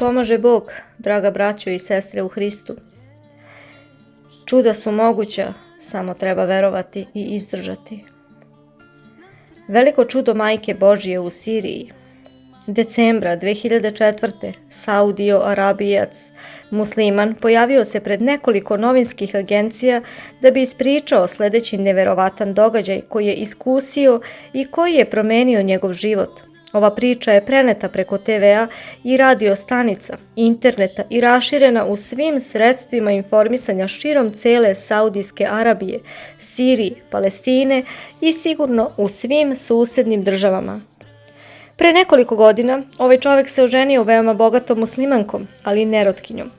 pomaže Bog, draga braćo i sestre u Hristu. Čuda su moguća, samo treba verovati i izdržati. Veliko čudo Majke Božije u Siriji. Decembra 2004. Saudio Arabijac, musliman, pojavio se pred nekoliko novinskih agencija da bi ispričao sledeći neverovatan događaj koji je iskusio i koji je promenio njegov život. Ova priča je preneta preko TV-a i radio stanica, interneta i raširena u svim sredstvima informisanja širom cele Saudijske Arabije, Siriji, Palestine i sigurno u svim susednim državama. Pre nekoliko godina ovaj čovek se oženio veoma bogatom muslimankom, ali nerotkinjom.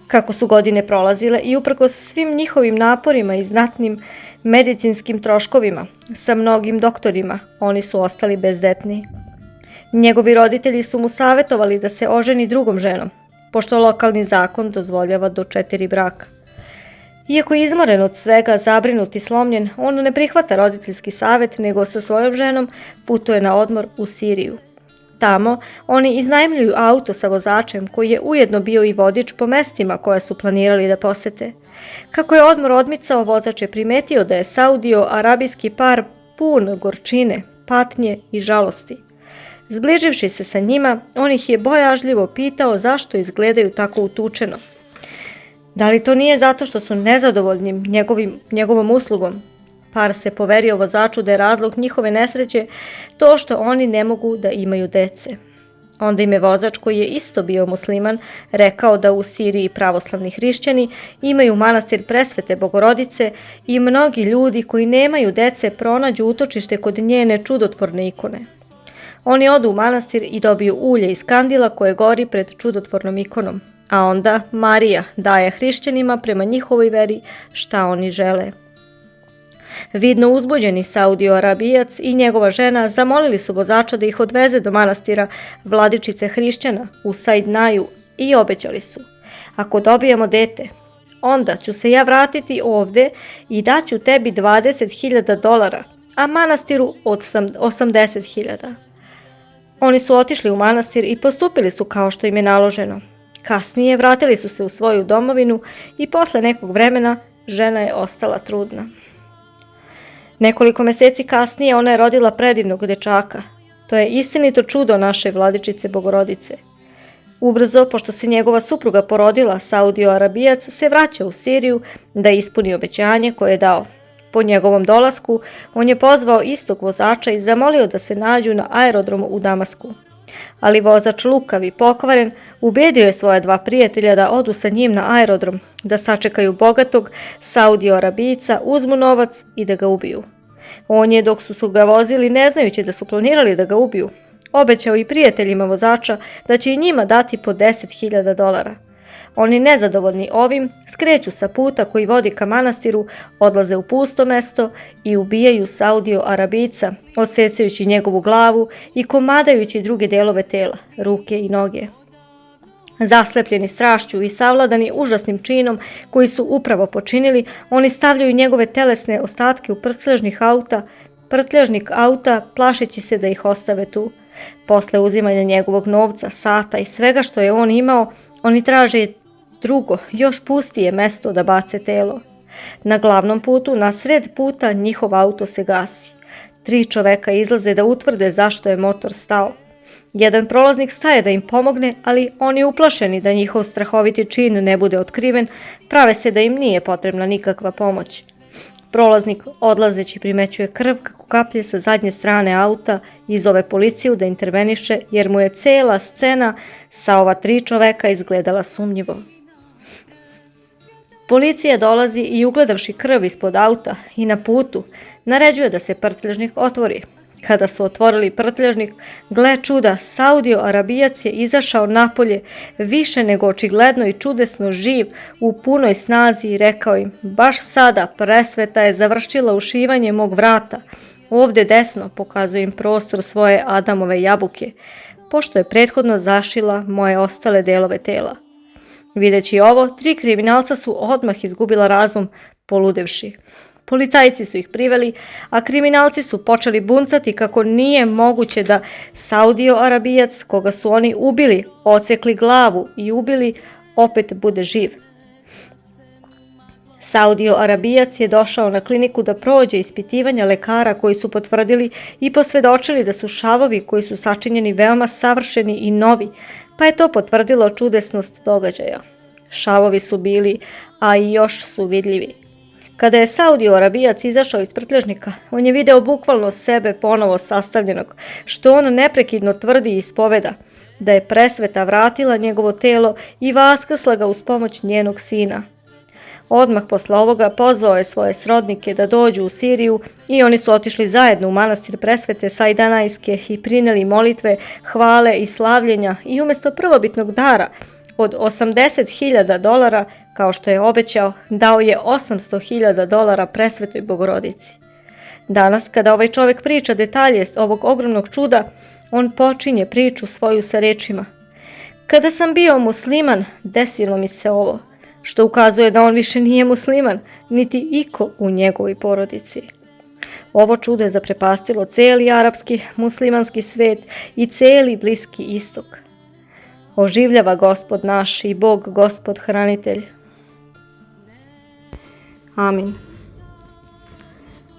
Kako su godine prolazile i uprkos svim njihovim naporima i znatnim medicinskim troškovima, sa mnogim doktorima, oni su ostali bezdetni. Njegovi roditelji su mu savetovali da se oženi drugom ženom, pošto lokalni zakon dozvoljava do 4 braka. Iako je izmoren od svega, zabrinut i slomljen, on ne prihvata roditeljski savet, nego sa svojom ženom putuje na odmor u Siriju. Tamo oni iznajmljuju auto sa vozačem koji je ujedno bio i vodič po mestima koje su planirali da posete. Kako je odmor odmicao, vozač je primetio da je Saudio arabijski par pun gorčine, patnje i žalosti. Zbliživši se sa njima, on ih je bojažljivo pitao zašto izgledaju tako utučeno. Da li to nije zato što su nezadovoljni njegovom uslugom? Par se poverio vozaču da je razlog njihove nesreće to što oni ne mogu da imaju dece. Onda im je vozač, koji je isto bio musliman, rekao da u Siriji pravoslavni hrišćani imaju manastir Presvete Bogorodice i mnogi ljudi koji nemaju dece pronađu utočište kod njene čudotvorne ikone. Oni odu u manastir i dobiju ulje iz kandila koje gori pred čudotvornom ikonom, a onda Marija daje hrišćanima prema njihovoj veri šta oni žele. Vidno uzbuđeni Saudio Arabijac i njegova žena zamolili su vozača da ih odveze do manastira Vladičice hrišćana u Saidnaju i obećali su: ako dobijemo dete, onda ću se ja vratiti ovde i daću tebi $20.000, a manastiru 80.000. Oni su otišli u manastir i postupili su kao što im je naloženo. Kasnije vratili su se u svoju domovinu i posle nekog vremena žena je ostala trudna. Nekoliko meseci kasnije ona je rodila predivnog dečaka. To je istinito čudo naše Vladičice Bogorodice. Ubrzo, pošto se njegova supruga porodila, Saudio Arabijac se vraća u Siriju da ispuni obećanje koje je dao. Po njegovom dolasku, on je pozvao istog vozača i zamolio da se nađu na aerodromu u Damasku. Ali vozač lukav i pokvaren ubedio je svoja 2 prijatelja da odu sa njim na aerodrom, da sačekaju bogatog Saudio Arabijca, uzmu novac i da ga ubiju. On je, dok su ga vozili, ne znajući da su planirali da ga ubiju, obećao i prijateljima vozača da će i njima dati po $10.000. Oni, nezadovoljni ovim, skreću sa puta koji vodi ka manastiru, odlaze u pusto mesto i ubijaju Saudio Arabijca, osecajući njegovu glavu i komadajući druge delove tela, ruke i noge. Zaslepljeni strašću i savladani užasnim činom koji su upravo počinili, oni stavljaju njegove telesne ostatke u prtljažnik auta, plašeći se da ih ostave tu. Posle uzimanja njegovog novca, sata i svega što je on imao, oni traže drugo, još pustije mesto da bace telo. Na glavnom putu, na sred puta, njihov auto se gasi. 3 čoveka izlaze da utvrde zašto je motor stao. Jedan prolaznik staje da im pomogne, ali oni, uplašeni da njihov strahoviti čin ne bude otkriven, prave se da im nije potrebna nikakva pomoć. Prolaznik, odlazeći, primećuje krv kako kaplje sa zadnje strane auta i zove policiju da interveniše, jer mu je cela scena sa ova 3 čoveka izgledala sumnjivo. Policija dolazi i, ugledavši krv ispod auta i na putu, naređuje da se prtljažnik otvori. Kada su otvorili prtljažnik, gle čuda, Saudio Arabijac je izašao napolje više nego očigledno i čudesno živ, u punoj snazi, i rekao im: baš sada Presveta je završila ušivanje mog vrata. Ovde desno, pokazuje im prostor svoje Adamove jabuke, pošto je prethodno zašila moje ostale delove tela. Videći ovo, 3 kriminalca su odmah izgubila razum, poludevši. Policajci su ih priveli, a kriminalci su počeli buncati kako nije moguće da Saudio Arabijac, koga su oni ubili, odsekli glavu i ubili, opet bude živ. Saudio Arabijac je došao na kliniku da prođe ispitivanja lekara koji su potvrdili i posvedočili da su šavovi koji su sačinjeni veoma savršeni i novi, pa je to potvrdilo čudesnost događaja. Šavovi su bili, a i još su vidljivi. Kada je Saudio Arabijac izašao iz prtljažnika, on je video bukvalno sebe ponovo sastavljenog, što on neprekidno tvrdi i ispoveda, da je presveta vratila njegovo telo i vaskrsla ga uz pomoć njenog sina. Odmah posle ovoga pozvao je svoje srodnike da dođu u Siriju i oni su otišli zajedno u manastir presvete Sajdanajske i prineli molitve, hvale i slavljenja i umjesto prvobitnog dara od $80.000, kao što je obećao, dao je $800.000 presvetoj Bogorodici. Danas, kada ovaj čovjek priča detalje ovog ogromnog čuda, on počinje priču svoju sa rečima: "Kada sam bio musliman, desilo mi se ovo", što ukazuje da on više nije musliman, niti iko u njegovoj porodici. Ovo čudo je zaprepastilo cijeli arapski muslimanski svet i cijeli Bliski istok. Oživljava Gospod naš i Bog Gospod hranitelj. Amin.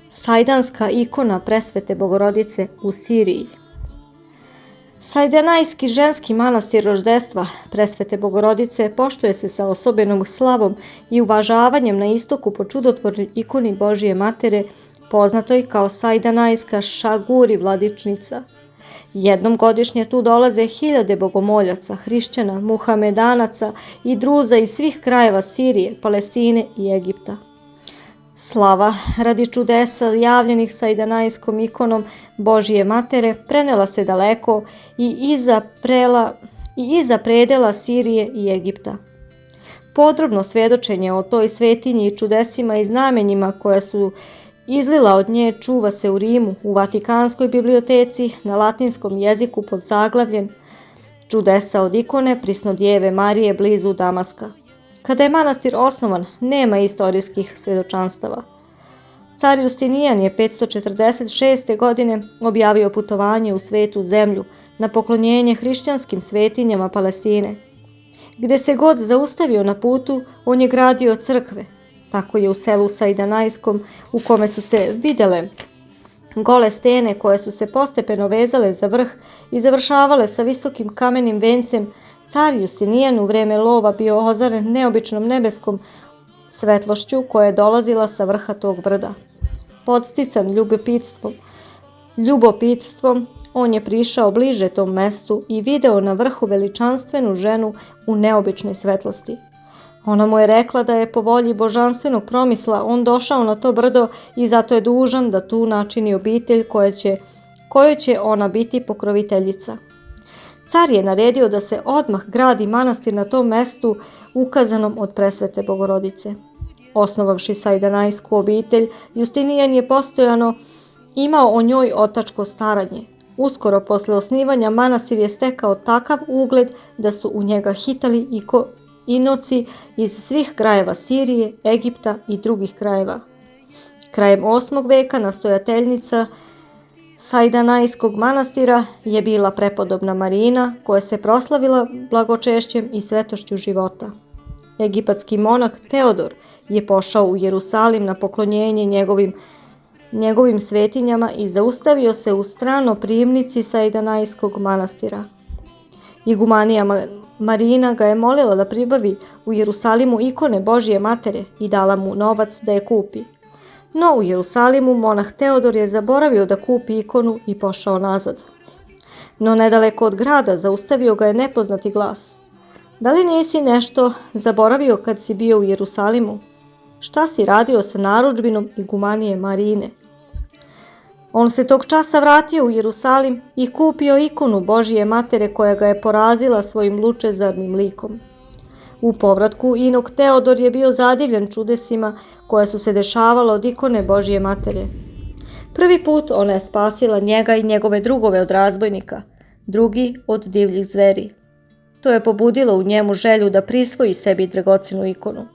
Sajdanska ikona presvete Bogorodice u Siriji. Sajdanajski ženski manastir roždestva presvete Bogorodice poštuje se sa osobenom slavom i uvažavanjem na istoku po čudotvornoj ikoni Božije Matere, poznatoj kao Sajdanajska Šaguri vladičnica. Jednom godišnje tu dolaze hiljade bogomoljaca, hrišćana, muhamedanaca i druza iz svih krajeva Sirije, Palestine i Egipta. Slava radi čudesa javljenih Sajdanajskom ikonom Božije Matere prenela se daleko i iza predela Sirije i Egipta. Podrobno svjedočenje o toj svetinji i čudesima i znamenjima koja su izlila od nje čuva se u Rimu, u Vatikanskoj biblioteci, na latinskom jeziku pod zaglavljem "Čudesa od ikone Prisnodjeve Marije blizu Damaska". Kada je manastir osnovan, nema istorijskih svjedočanstava. Car Justinijan je 546. godine objavio putovanje u svetu zemlju na poklonjenje hrišćanskim svetinjama Palestine. Gde se god zaustavio na putu, on je gradio crkve. Tako je u selu Sajdanajskom, u kome su se videle gole stene koje su se postepeno vezale za vrh i završavale sa visokim kamenim vencem, car Justinijan u vreme lova bio ozaren neobičnom nebeskom svetlošću koja je dolazila sa vrha tog brda. Podstican ljubopitstvom, on je prišao bliže tom mestu i video na vrhu veličanstvenu ženu u neobičnoj svetlosti. Ona mu je rekla da je po volji božanstvenog promisla on došao na to brdo i zato je dužan da tu načini obitelj kojoj će ona biti pokroviteljica. Car je naredio da se odmah gradi manastir na tom mestu ukazanom od presvete Bogorodice. Osnovavši Sajdanajsku obitelj, Justinijan je postojano imao o njoj otačko staranje. Uskoro posle osnivanja manastir je stekao takav ugled da su u njega hitali inoci iz svih krajeva Sirije, Egipta i drugih krajeva. Krajem 8. veka nastojateljnica Sajdanajskog manastira je bila prepodobna Marina koja se proslavila blagočešćem i svetošću života. Egipatski monah Teodor je pošao u Jerusalim na poklonjenje njegovim svetinjama i zaustavio se u stranoprimnici Sajdanajskog manastira. Igumanija Marina ga je molila da pribavi u Jerusalimu ikone Božije Matere i dala mu novac da je kupi. No u Jerusalimu monah Teodor je zaboravio da kupi ikonu i pošao nazad. No nedaleko od grada zaustavio ga je nepoznati glas. "Da li nisi nešto zaboravio kad si bio u Jerusalimu? Šta si radio sa narudžbinom igumanije Marine?" On se tog časa vratio u Jerusalim i kupio ikonu Božije Matere koja ga je porazila svojim lučezarnim likom. U povratku inok Teodor je bio zadivljen čudesima koja su se dešavala od ikone Božije Matere. Prvi put ona je spasila njega i njegove drugove od razbojnika, drugi od divljih zveri. To je pobudilo u njemu želju da prisvoji sebi dragocenu ikonu.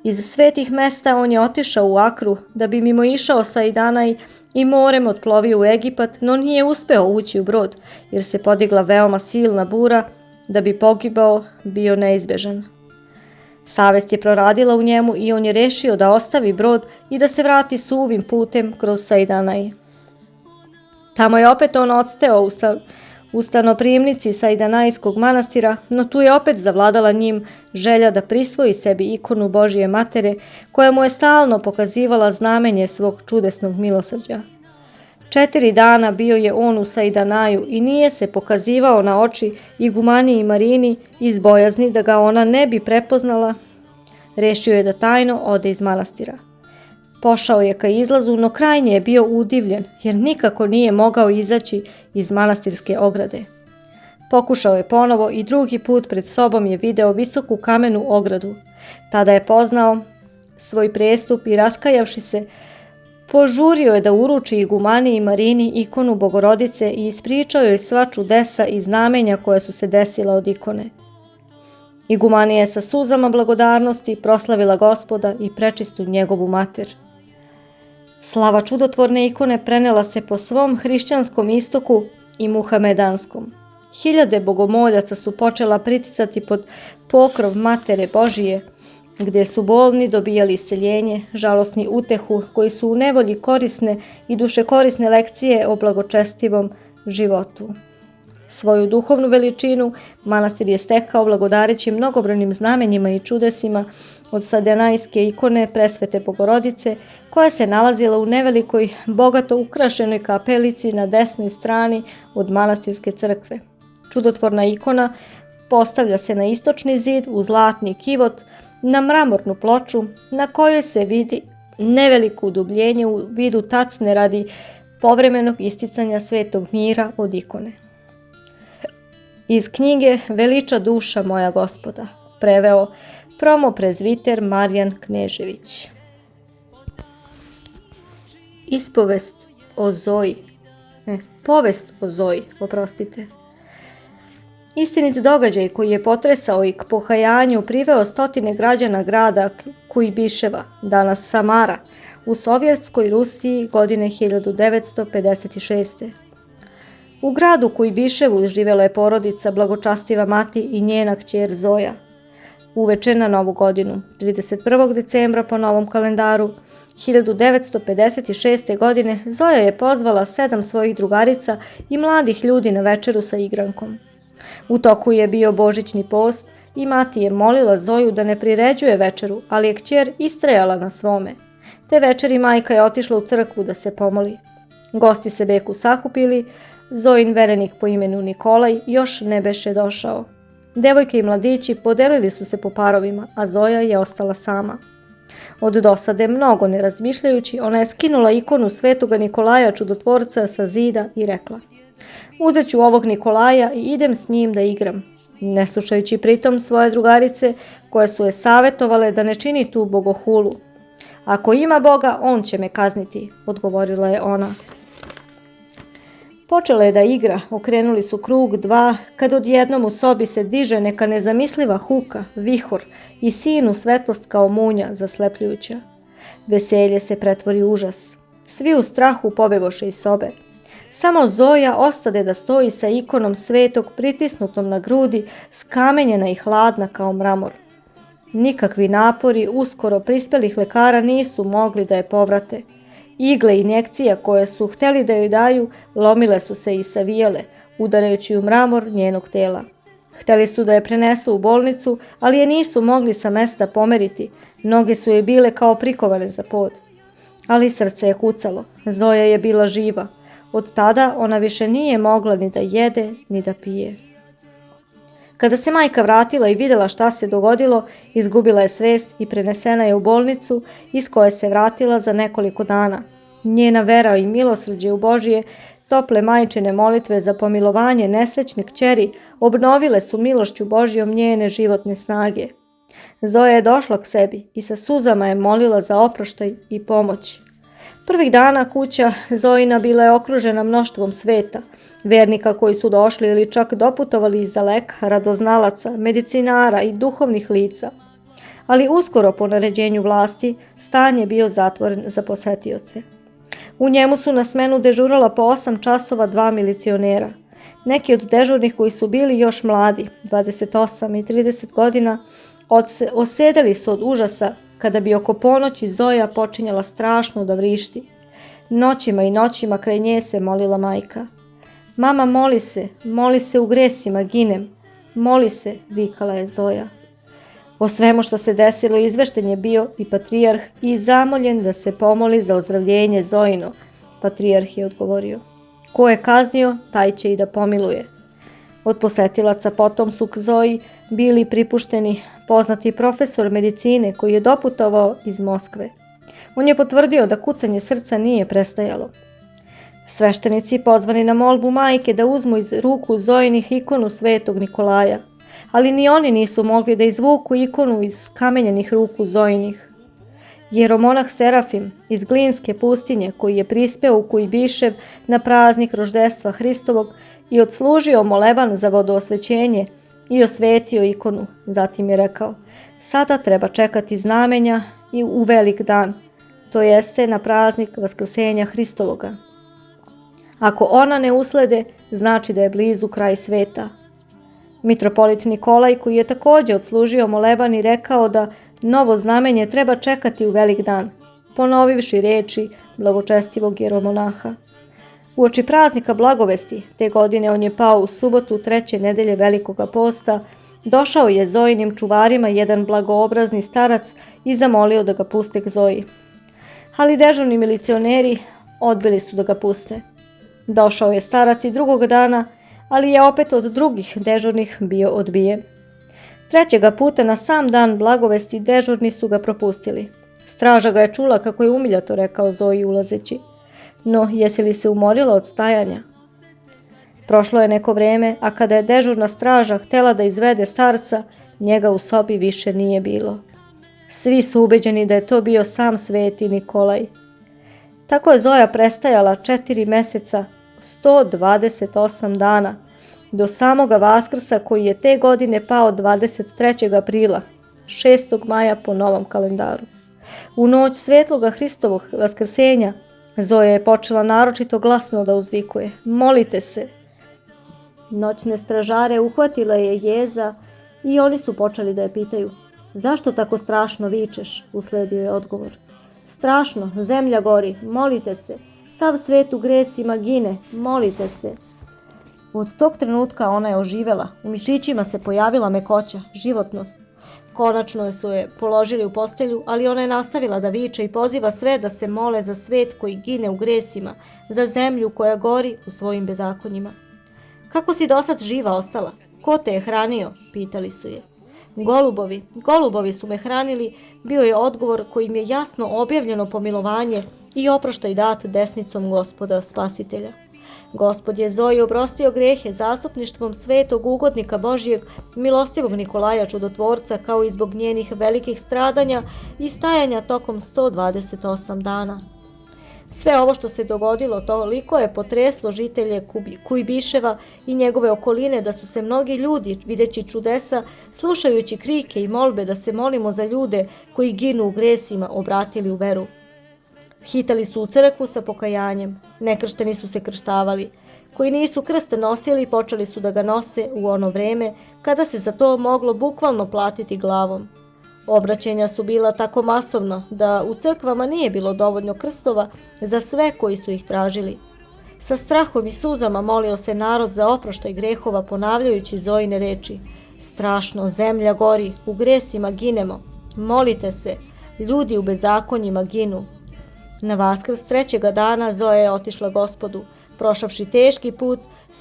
Iz svetih mesta on je otišao u Akru da bi mimoišao Saidanaj i morem otplovio u Egipat, no nije uspeo ući u brod, jer se podigla veoma silna bura, da bi pogibao bio neizbežan. Savest je proradila u njemu i on je rešio da ostavi brod i da se vrati suvim putem kroz Saidanaj. Tamo je opet on odsteo u stanoprimnici Saidanajskog manastira, no tu je opet zavladala njim želja da prisvoji sebi ikonu Božije matere, koja mu je stalno pokazivala znamenje svog čudesnog milosrđa. 4 dana bio je on u Saidanaju i nije se pokazivao na oči igumaniji Marini iz bojazni da ga ona ne bi prepoznala. Rešio je da tajno ode iz manastira. Pošao je ka izlazu, no krajnje je bio udivljen, jer nikako nije mogao izaći iz manastirske ograde. Pokušao je ponovo i drugi put pred sobom je video visoku kamenu ogradu. Tada je poznao svoj prestup i raskajavši se, požurio je da uruči igumaniji Marini ikonu Bogorodice i ispričao joj sva čudesa i znamenja koja su se desila od ikone. Igumanija je sa suzama blagodarnosti proslavila Gospoda i prečistu njegovu mater. Slava čudotvorne ikone prenela se po svom hrišćanskom istoku i muhamedanskom. Hiljade bogomoljaca su počela priticati pod pokrov Matere Božije, gdje su bolni dobijali isceljenje, žalosni utehu, koji su u nevolji korisne i dušekorisne lekcije o blagočestivom životu. Svoju duhovnu veličinu manastir je stekao blagodareći mnogobrojnim znamenjima i čudesima od Saidanajske ikone Presvete Bogorodice, koja se nalazila u nevelikoj, bogato ukrašenoj kapelici na desnoj strani od manastirske crkve. Čudotvorna ikona postavlja se na istočni zid u zlatni kivot, na mramornu ploču na kojoj se vidi neveliko udubljenje u vidu tacne radi povremenog isticanja svetog mira od ikone. Iz knjige Veliča duša moja Gospoda, preveo promoprezviter Marijan Knežević. Povest o Zoji. Istinit događaj koji je potresao i k pokajanju priveo stotine građana grada Kujbiševa, danas Samara, u Sovjetskoj Rusiji godine 1956. U gradu Kujbiševu živjela je porodica blagočastiva mati i njena kćer Zoja. Uveče na Novu godinu, 31. decembra po novom kalendaru, 1956. godine, Zoja je pozvala 7 svojih drugarica i mladih ljudi na večeru sa igrankom. U toku je bio božićni post i mati je molila Zoju da ne priređuje večeru, ali je kćer istrajala na svome. Te večeri majka je otišla u crkvu da se pomoli. Gosti se beku sakupili, Zojin verenik po imenu Nikolaj još ne beše došao. Devojke i mladići podelili su se po parovima, a Zoja je ostala sama. Od dosade, mnogo ne razmišljajući, ona je skinula ikonu svetoga Nikolaja čudotvorca sa zida i rekla: "Uzet ću ovog Nikolaja i idem s njim da igram." Ne slušajući pritom svoje drugarice, koje su je savetovale da ne čini tu bogohulu. "Ako ima Boga, on će me kazniti," odgovorila je ona. Počela je da igra, okrenuli su krug 2, kad odjednom u sobi se diže neka nezamisliva huka, vihor i sinu svetlost kao munja zaslepljujuća. Veselje se pretvori u užas. Svi u strahu pobegoše iz sobe. Samo Zoja ostade da stoji sa ikonom svetog pritisnutom na grudi, skamenjena i hladna kao mramor. Nikakvi napori uskoro prispelih lekara nisu mogli da je povrate. Igle i injekcija koje su hteli da joj daju lomile su se i savijale, udarajući u mramor njenog tela. Hteli su da je prenesu u bolnicu, ali je nisu mogli sa mesta pomeriti. Noge su joj bile kao prikovane za pod. Ali srce je kucalo. Zoja je bila živa. Od tada ona više nije mogla ni da jede, ni da pije. Kada se majka vratila i vidjela šta se dogodilo, izgubila je svest i prenesena je u bolnicu iz koje se vratila za nekoliko dana. Njena vera i milosrđe u Božije, tople majčine molitve za pomilovanje nesrećne kćeri obnovile su milošću Božjom njene životne snage. Zoja je došla k sebi i sa suzama je molila za oproštaj i pomoć. Prvih dana kuća Zojina bila je okružena mnoštvom sveta, vernika koji su došli ili čak doputovali iz daleka, radoznalaca, medicinara i duhovnih lica. ali uskoro po naređenju vlasti stan je bio zatvoren za posetioce. U njemu su na smenu dežurala po 8 časova 2 milicionera. Neki od dežurnih koji su bili još mladi, 28 i 30 godina, osedeli su od užasa kada bi oko ponoći Zoja počinjala strašno da vrišti. Noćima i noćima kraj nje se molila majka. Mama, moli se u gresima, ginem. Moli se, vikala je Zoja. O svemu što se desilo izvešten je bio i patrijarh i zamoljen da se pomoli za ozdravljenje Zojino. Patrijarh je odgovorio. Ko je kaznio, taj će i da pomiluje. Od posetilaca potom su k Zoji bili pripušteni poznati profesor medicine koji je doputovao iz Moskve. On je potvrdio da kucanje srca nije prestajalo. Sveštenici pozvani na molbu majke da uzmu iz ruku Zojinih ikonu svetog Nikolaja, ali ni oni nisu mogli da izvuku ikonu iz kamenjenih ruku Zojinih. Jeromonah Serafim iz Glinske pustinje, koji je prispeo u Kujbišev na praznik roždestva Hristovog i odslužio moleban za vodoosvećenje i osvetio ikonu, zatim je rekao: sada treba čekati znamenja i u velik dan, to jeste na praznik Vaskrsenja Hristovoga. Ako ona ne uslede, znači da je blizu kraj sveta. Mitropolit Nikolaj, koji je također odslužio moleban i rekao da novo znamenje treba čekati u velik dan, ponovivši reči blagočestivog jeromonaha. Uoči praznika Blagovesti, te godine on je pao u subotu 3. nedelje Velikoga posta, došao je Zojinim čuvarima jedan blagoobrazni starac i zamolio da ga puste k Zoji. Ali dežurni milicioneri odbili su da ga puste. Došao je starac i drugog dana, ali je opet od drugih dežurnih bio odbijen. Trećega puta na sam dan Blagovesti dežurni su ga propustili. Straža ga je čula kako je umiljato rekao Zoji ulazeći. No, jesi li se umorila od stajanja? Prošlo je neko vreme, a kada je dežurna straža htjela da izvede starca, njega u sobi više nije bilo. Svi su ubeđeni da je to bio sam sveti Nikolaj. Tako je Zoja prestajala 4 meseca, 128 dana, do samoga Vaskrsa koji je te godine pao 23. aprila, 6. maja po novom kalendaru. U noć svetloga Hristovog vaskrsenja Zoja je počela naročito glasno da uzvikuje: molite se! Noćne stražare uhvatila je jeza i oni su počeli da je pitaju: zašto tako strašno vičeš? Usledio je odgovor: strašno, zemlja gori, molite se, sav svet u gresima gine, molite se. Od tog trenutka ona je oživela, u mišićima se pojavila mekoća, životnost. Konačno su je položili u postelju, ali ona je nastavila da viče i poziva sve da se mole za svet koji gine u gresima, za zemlju koja gori u svojim bezakonjima. Kako si dosad živa ostala? Ko te je hranio? Pitali su je. Golubovi su me hranili, bio je odgovor kojim je jasno objavljeno pomilovanje i oproštaj dat desnicom Gospoda Spasitelja. Gospod je Zoji oprostio grehe zastupništvom svetog ugodnika Božijeg, milostivog Nikolaja Čudotvorca, kao i zbog njenih velikih stradanja i stajanja tokom 128 dana. Sve ovo što se dogodilo toliko je potreslo žitelje Kujbiševa i njegove okoline da su se mnogi ljudi, videći čudesa, slušajući krike i molbe da se molimo za ljude koji ginu u gresima, obratili u veru. Hitali su u crkvu sa pokajanjem, nekršteni su se krštavali, koji nisu krst nosili počeli su da ga nose u ono vreme kada se za to moglo bukvalno platiti glavom. Obraćenja su bila tako masovna da u crkvama nije bilo dovoljno krstova za sve koji su ih tražili. Sa strahom i suzama molio se narod za oproštaj grehova ponavljajući Zojine reči: strašno, zemlja gori, u gresima ginemo, molite se, ljudi u bezakonjima ginu. Na Vaskrs 3. dana Zoja je otišla Gospodu, prošavši teški put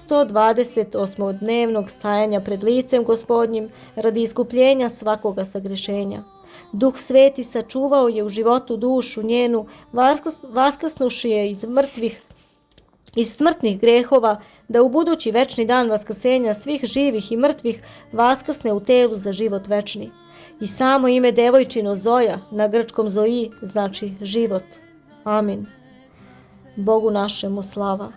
128-dnevnog stajanja pred licem Gospodnjim radi iskupljenja svakoga sagrešenja. Duh Sveti sačuvao je u životu dušu njenu, vaskrsnuši je iz smrtnih grehova, da u budući večni dan vaskrsenja svih živih i mrtvih vaskrsne u telu za život večni. I samo ime devojčino Zoja, na grčkom Zoji, znači život. Amin. Bogu našemu slava.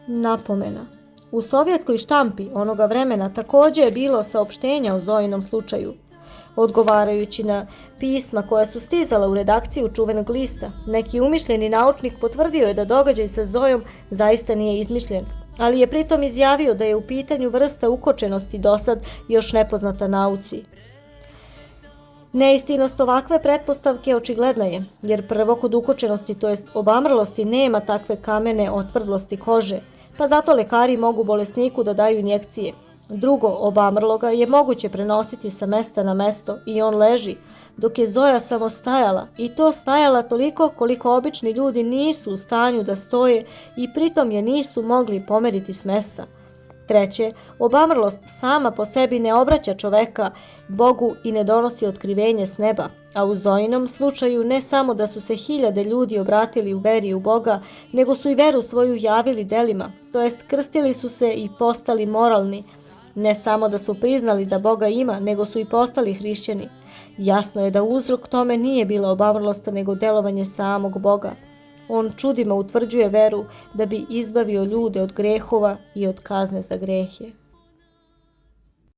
Napomena. U sovjetskoj štampi onoga vremena također je bilo saopštenja o Zojinom slučaju. Odgovarajući na pisma koja su stizala u redakciju čuvenog lista, neki umišljeni naučnik potvrdio je da događaj sa Zojom zaista nije izmišljen, ali je pritom izjavio da je u pitanju vrsta ukočenosti dosad još nepoznata nauci. Neistinost ovakve pretpostavke očigledna je, jer prvo kod ukočenosti, to jest obamrlosti, nema takve kamene otvrdlosti kože, pa zato lekari mogu bolesniku da daju injekcije. Drugo, obamrloga je moguće prenositi sa mesta na mesto i on leži, dok je Zoja samo stajala, i to stajala toliko koliko obični ljudi nisu u stanju da stoje i pritom je nisu mogli pomeriti s mesta. Treće, obamrlost sama po sebi ne obraća čoveka Bogu i ne donosi otkrivenje s neba, a u Zojinom slučaju ne samo da su se hiljade ljudi obratili u veri u Boga, nego su i veru svoju javili delima, to jest krstili su se i postali moralni. Ne samo da su priznali da Boga ima, nego su i postali hrišćani. Jasno je da uzrok tome nije bila obamrlost, nego delovanje samog Boga. On čudima utvrđuje veru da bi izbavio ljude od grehova i od kazne za grehe.